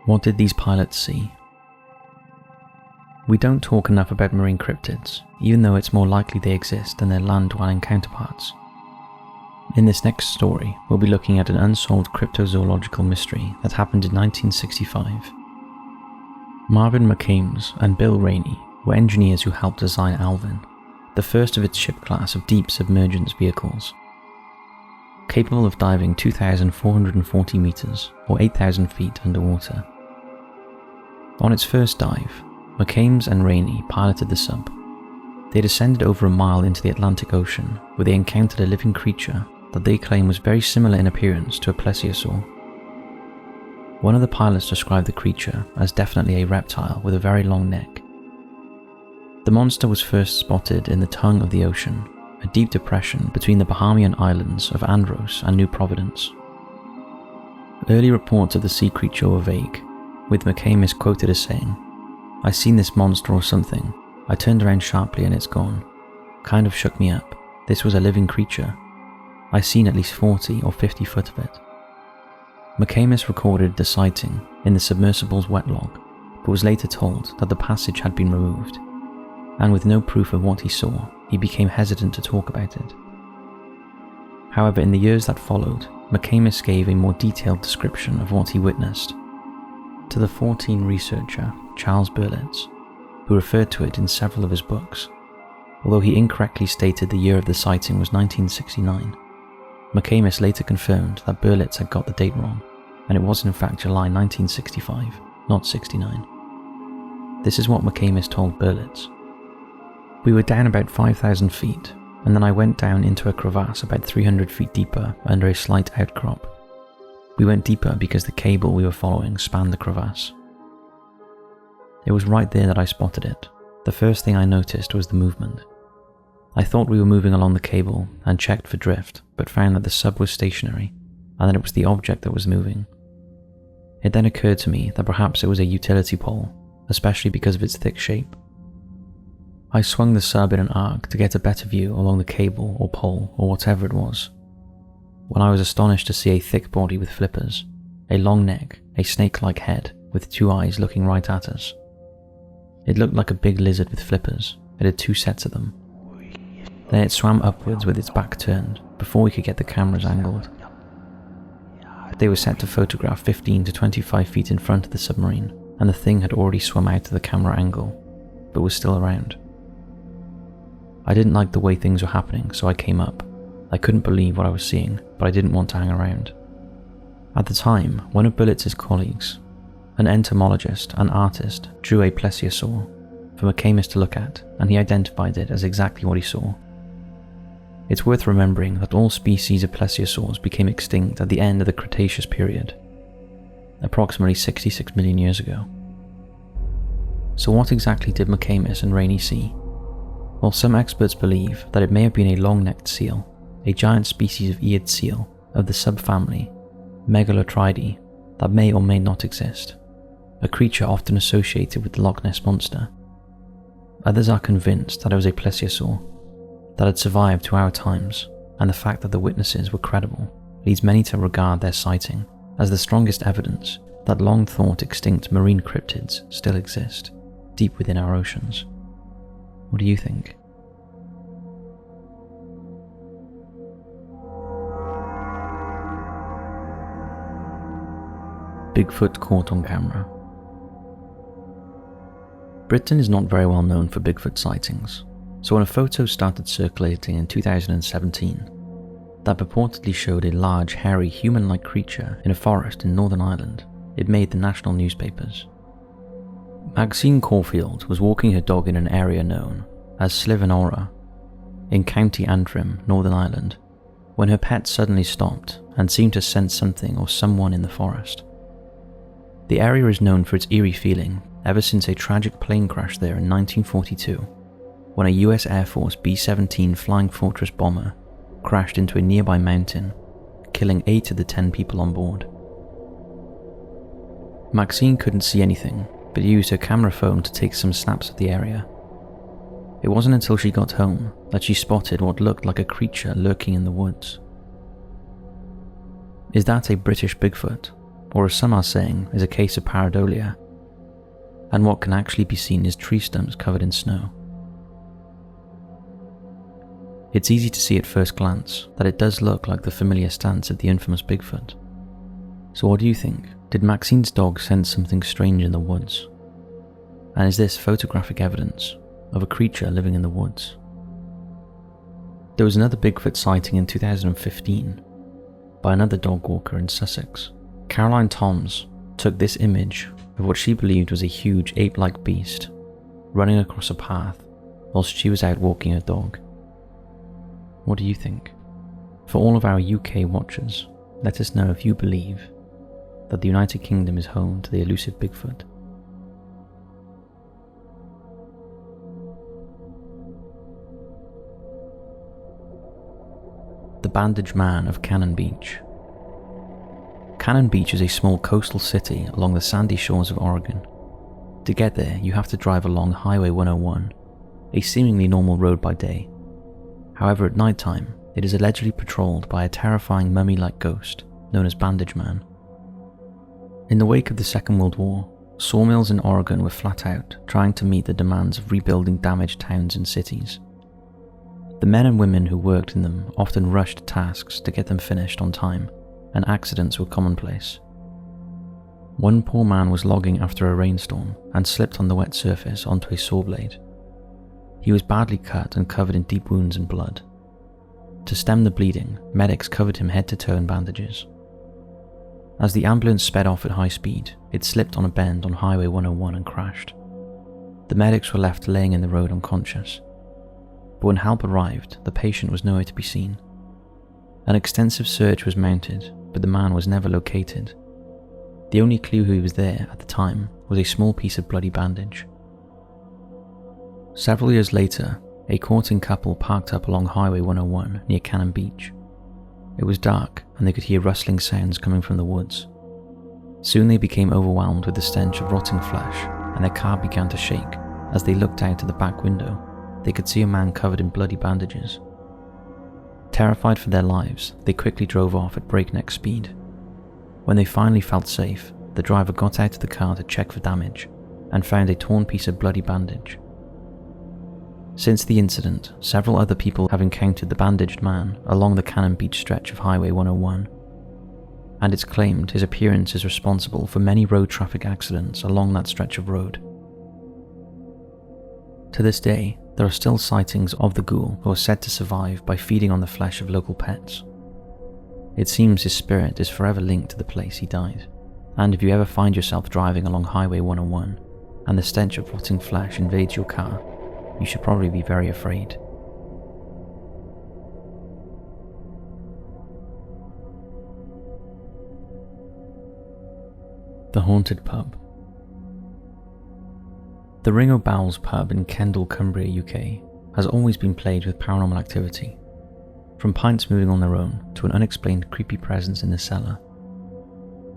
What did these pilots see? We don't talk enough about marine cryptids, even though it's more likely they exist than their land-dwelling counterparts. In this next story, we'll be looking at an unsolved cryptozoological mystery that happened in 1965. Marvin McAmes and Bill Rainey were engineers who helped design Alvin, the first of its ship class of deep submergence vehicles. Capable of diving 2,440 meters or 8,000 feet underwater. On its first dive, McAmes and Rainey piloted the sub. They descended over a mile into the Atlantic Ocean where they encountered a living creature that they claim was very similar in appearance to a plesiosaur. One of the pilots described the creature as definitely a reptile with a very long neck. The monster was first spotted in the tongue of the ocean, a deep depression between the Bahamian islands of Andros and New Providence. Early reports of the sea creature were vague, with McAmes quoted as saying, "I seen this monster or something. I turned around sharply and it's gone. Kind of shook me up. This was a living creature. I seen at least 40 or 50 foot of it." McAmes recorded the sighting in the submersible's wet log, but was later told that the passage had been removed, and with no proof of what he saw, he became hesitant to talk about it. However, in the years that followed, McAmes gave a more detailed description of what he witnessed to the 14 researcher Charles Berlitz, who referred to it in several of his books. Although he incorrectly stated the year of the sighting was 1969, McAmes later confirmed that Berlitz had got the date wrong, and it was in fact July 1965, not 69. This is what McAmes told Berlitz. "We were down about 5,000 feet, and then I went down into a crevasse about 300 feet deeper under a slight outcrop. We went deeper because the cable we were following spanned the crevasse. It was right there that I spotted it. The first thing I noticed was the movement. I thought we were moving along the cable and checked for drift, but found that the sub was stationary and that it was the object that was moving. It then occurred to me that perhaps it was a utility pole, especially because of its thick shape. I swung the sub in an arc to get a better view along the cable or pole or whatever it was, when I was astonished to see a thick body with flippers, a long neck, a snake-like head with 2 eyes looking right at us. It looked like a big lizard with flippers. It had 2 sets of them. Then it swam upwards with its back turned before we could get the cameras angled. They were set to photograph 15 to 25 feet in front of the submarine, and the thing had already swum out to the camera angle, but was still around. I didn't like the way things were happening, so I came up. I couldn't believe what I was seeing, but I didn't want to hang around. At the time, one of Berlitz's colleagues, an entomologist and artist, drew a plesiosaur for McAmes to look at, and he identified it as exactly what he saw. It's worth remembering that all species of plesiosaurs became extinct at the end of the Cretaceous period, approximately 66 million years ago. So what exactly did McAmes and Rainey see? Well, some experts believe that it may have been a long-necked seal, a giant species of eared seal of the subfamily Megalotridae that may or may not exist, a creature often associated with the Loch Ness Monster. Others are convinced that it was a plesiosaur that had survived to our times, and the fact that the witnesses were credible leads many to regard their sighting as the strongest evidence that long-thought extinct marine cryptids still exist deep within our oceans. What do you think? Bigfoot caught on camera. Britain is not very well known for Bigfoot sightings, so when a photo started circulating in 2017 that purportedly showed a large, hairy, human-like creature in a forest in Northern Ireland, it made the national newspapers. Maxine Caulfield was walking her dog in an area known as Slievenora in County Antrim, Northern Ireland, when her pet suddenly stopped and seemed to sense something or someone in the forest. The area is known for its eerie feeling ever since a tragic plane crash there in 1942, when a US Air Force B-17 Flying Fortress bomber crashed into a nearby mountain, killing 8 of the 10 people on board. Maxine couldn't see anything, but used her camera phone to take some snaps of the area. It wasn't until she got home that she spotted what looked like a creature lurking in the woods. Is that a British Bigfoot, or as some are saying, is a case of pareidolia, and what can actually be seen is tree stumps covered in snow. It's easy to see at first glance that it does look like the familiar stance of the infamous Bigfoot. So what do you think? Did Maxine's dog sense something strange in the woods? And is this photographic evidence of a creature living in the woods? There was another Bigfoot sighting in 2015 by another dog walker in Sussex. Caroline Toms took this image of what she believed was a huge ape-like beast running across a path whilst she was out walking her dog. What do you think? For all of our UK watchers, let us know if you believe that the United Kingdom is home to the elusive Bigfoot. The Bandage Man of Cannon Beach. Cannon Beach is a small coastal city along the sandy shores of Oregon. To get there, you have to drive along Highway 101, a seemingly normal road by day. However, at night time, it is allegedly patrolled by a terrifying mummy-like ghost known as Bandage Man. In the wake of the Second World War, sawmills in Oregon were flat out trying to meet the demands of rebuilding damaged towns and cities. The men and women who worked in them often rushed tasks to get them finished on time, and accidents were commonplace. One poor man was logging after a rainstorm and slipped on the wet surface onto a saw blade. He was badly cut and covered in deep wounds and blood. To stem the bleeding, medics covered him head to toe in bandages. As the ambulance sped off at high speed, it slipped on a bend on Highway 101 and crashed. The medics were left laying in the road unconscious. But when help arrived, the patient was nowhere to be seen. An extensive search was mounted, but the man was never located. The only clue he was there at the time was a small piece of bloody bandage. Several years later, a courting couple parked up along Highway 101 near Cannon Beach. It was dark and they could hear rustling sounds coming from the woods. Soon they became overwhelmed with the stench of rotting flesh and their car began to shake. As they looked out of the back window, they could see a man covered in bloody bandages. Terrified for their lives, they quickly drove off at breakneck speed. When they finally felt safe, the driver got out of the car to check for damage and found a torn piece of bloody bandage. Since the incident, several other people have encountered the bandaged man along the Cannon Beach stretch of Highway 101, and it's claimed his appearance is responsible for many road traffic accidents along that stretch of road. To this day, there are still sightings of the ghoul who are said to survive by feeding on the flesh of local pets. It seems his spirit is forever linked to the place he died, and if you ever find yourself driving along Highway 101 and the stench of rotting flesh invades your car, you should probably be very afraid. The Haunted Pub. The Ring o' Bowls pub in Kendal, Cumbria, UK has always been plagued with paranormal activity, from pints moving on their own to an unexplained creepy presence in the cellar.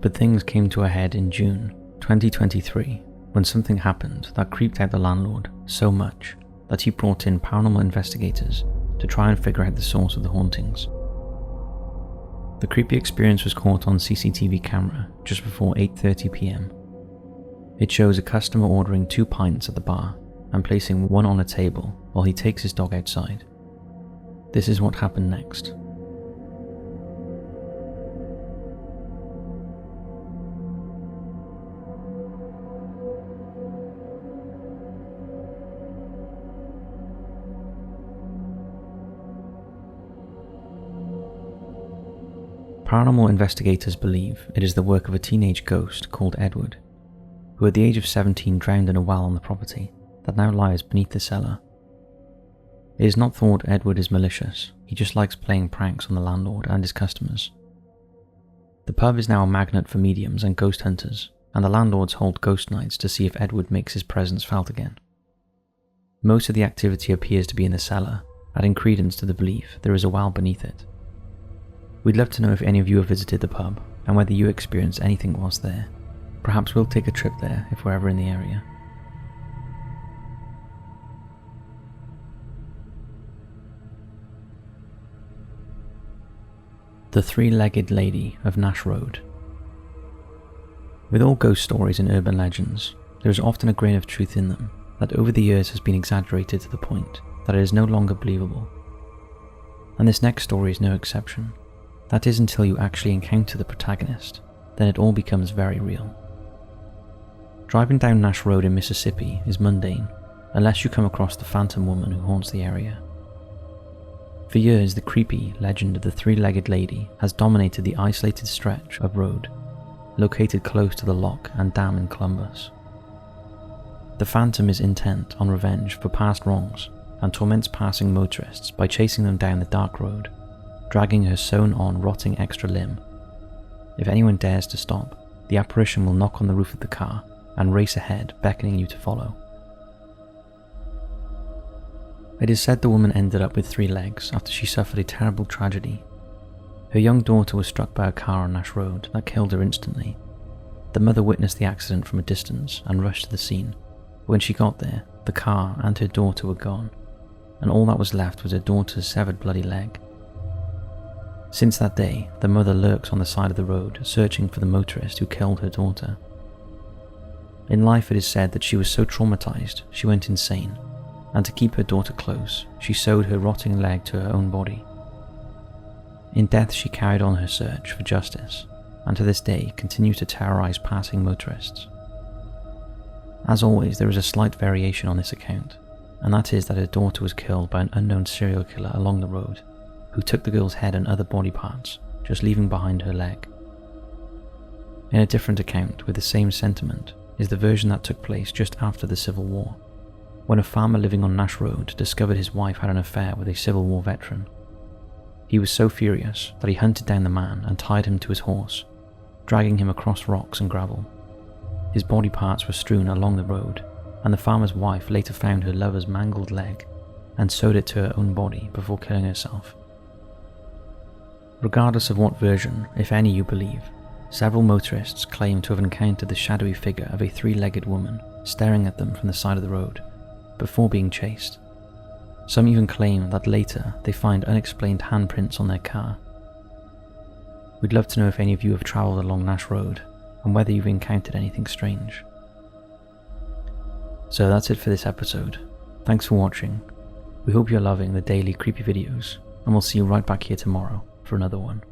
But things came to a head in June 2023 when something happened that creeped out the landlord so much that he brought in paranormal investigators to try and figure out the source of the hauntings. The creepy experience was caught on CCTV camera just before 8:30 PM. It shows a customer ordering 2 pints at the bar and placing one on a table while he takes his dog outside. This is what happened next. Paranormal investigators believe it is the work of a teenage ghost called Edward, who at the age of 17 drowned in a well on the property that now lies beneath the cellar. It is not thought Edward is malicious, he just likes playing pranks on the landlord and his customers. The pub is now a magnet for mediums and ghost hunters, and the landlords hold ghost nights to see if Edward makes his presence felt again. Most of the activity appears to be in the cellar, adding credence to the belief there is a well beneath it. We'd love to know if any of you have visited the pub and whether you experienced anything whilst there. Perhaps we'll take a trip there if we're ever in the area. The Three-Legged Lady of Nash Road. With all ghost stories and urban legends, there is often a grain of truth in them that over the years has been exaggerated to the point that it is no longer believable. And this next story is no exception. That is until you actually encounter the protagonist, then it all becomes very real. Driving down Nash Road in Mississippi is mundane, unless you come across the phantom woman who haunts the area. For years, the creepy legend of the three-legged lady has dominated the isolated stretch of road located close to the lock and dam in Columbus. The phantom is intent on revenge for past wrongs and torments passing motorists by chasing them down the dark road, dragging her sewn-on rotting extra limb. If anyone dares to stop, the apparition will knock on the roof of the car and race ahead, beckoning you to follow. It is said the woman ended up with 3 legs after she suffered a terrible tragedy. Her young daughter was struck by a car on Nash Road that killed her instantly. The mother witnessed the accident from a distance and rushed to the scene. When she got there, the car and her daughter were gone, and all that was left was her daughter's severed bloody leg. Since that day, the mother lurks on the side of the road, searching for the motorist who killed her daughter. In life, it is said that she was so traumatized she went insane, and to keep her daughter close, she sewed her rotting leg to her own body. In death, she carried on her search for justice, and to this day continues to terrorize passing motorists. As always, there is a slight variation on this account, and that is that her daughter was killed by an unknown serial killer along the road, who took the girl's head and other body parts, just leaving behind her leg. In a different account with the same sentiment is the version that took place just after the Civil War, when a farmer living on Nash Road discovered his wife had an affair with a Civil War veteran. He was so furious that he hunted down the man and tied him to his horse, dragging him across rocks and gravel. His body parts were strewn along the road, and the farmer's wife later found her lover's mangled leg and sewed it to her own body before killing herself. Regardless of what version, if any, you believe, several motorists claim to have encountered the shadowy figure of a 3-legged woman staring at them from the side of the road before being chased. Some even claim that later they find unexplained handprints on their car. We'd love to know if any of you have travelled along Nash Road and whether you've encountered anything strange. So that's it for this episode. Thanks for watching. We hope you're loving the daily creepy videos, and we'll see you right back here tomorrow for another one.